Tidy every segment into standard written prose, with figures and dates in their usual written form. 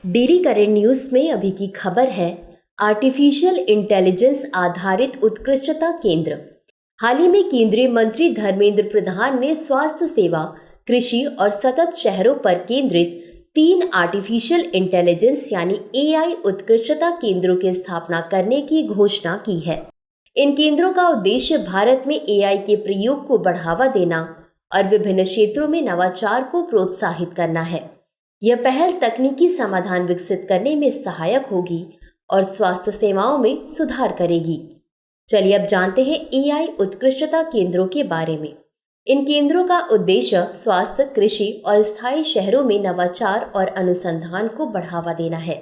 Daily current news में अभी की खबर है आर्टिफिशियल इंटेलिजेंस आधारित उत्कृष्टता केंद्र। हाल ही में केंद्रीय मंत्री धर्मेंद्र प्रधान ने स्वास्थ्य सेवा, कृषि और सतत शहरों पर केंद्रित 3 आर्टिफिशियल इंटेलिजेंस यानी एआई उत्कृष्टता केंद्रों की स्थापना करने की घोषणा की है। इन केंद्रों का उद्देश्य भारत में एआई के प्रयोग को बढ़ावा देना और विभिन्न क्षेत्रों में नवाचार को प्रोत्साहित करना है। यह पहल तकनीकी समाधान विकसित करने में सहायक होगी और स्वास्थ्य सेवाओं में सुधार करेगी। चलिए अब जानते हैं एआई उत्कृष्टता केंद्रों के बारे में। इन केंद्रों का उद्देश्य स्वास्थ्य, कृषि और स्थायी शहरों में नवाचार और अनुसंधान को बढ़ावा देना है।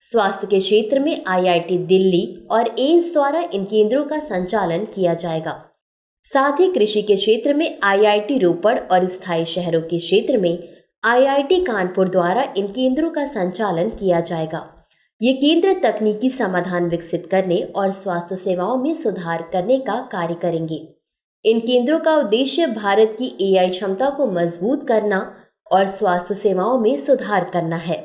स्वास्थ्य के क्षेत्र में आईआईटी दिल्ली और एम्स द्वारा इन केंद्रों का संचालन किया जाएगा। साथ ही कृषि के क्षेत्र में आईआईटी रोपड़ और स्थायी शहरों के क्षेत्र में आईआईटी कानपुर द्वारा इन केंद्रों का संचालन किया जाएगा। ये केंद्र तकनीकी समाधान विकसित करने और स्वास्थ्य सेवाओं में सुधार करने का कार्य करेंगे। इन केंद्रों का उद्देश्य भारत की एआई क्षमता को मजबूत करना और स्वास्थ्य सेवाओं में सुधार करना है।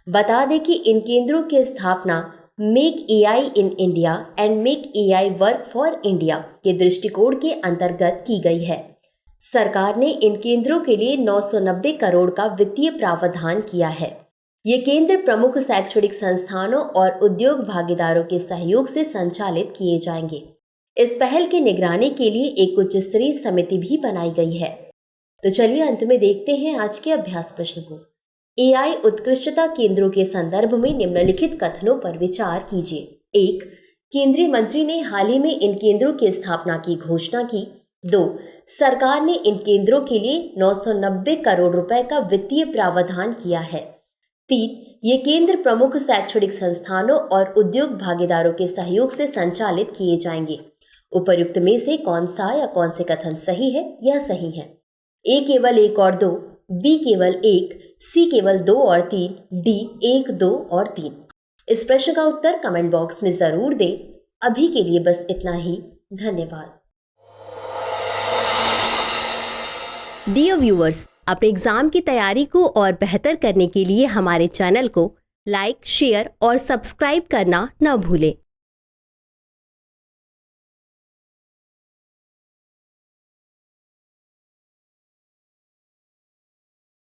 बता दें कि इन केंद्रों की स्थापना make AI in India and make AI work for India के दृष्टिकोण के अंतर्गत की गई है। सरकार ने इन केंद्रों के लिए 990 करोड़ का वित्तीय प्रावधान किया है। ये केंद्र प्रमुख शैक्षणिक संस्थानों और उद्योग भागीदारों के सहयोग से संचालित किए जाएंगे। इस पहल की निगरानी के लिए एक उच्च स्तरीय समिति भी बनाई गई है। तो चलिए अंत में देखते हैं आज के अभ्यास प्रश्न को। एआई उत्कृष्टता केंद्रों के संदर्भ में निम्नलिखित कथनों पर विचार कीजिए। 1. केंद्रीय मंत्री ने हाल ही में इन केंद्रों की स्थापना की घोषणा की। 2. सरकार ने इन केंद्रों के लिए 990 करोड़ रुपए का वित्तीय प्रावधान किया है। 3. ये केंद्र प्रमुख शैक्षणिक संस्थानों और उद्योग भागीदारों के सहयोग से संचालित किए जाएंगे। उपर्युक्त में से कौन सा या कौन से कथन सही है या सही है? ए केवल 1 और 2, बी केवल 1, सी केवल 2 और 3, डी 1, 2 और 3। इस प्रश्न का उत्तर कमेंट बॉक्स में जरूर दें। अभी के लिए बस इतना ही। धन्यवाद। डियर व्यूअर्स, अपने एग्जाम की तैयारी को और बेहतर करने के लिए हमारे चैनल को लाइक, शेयर और सब्सक्राइब करना न भूलें।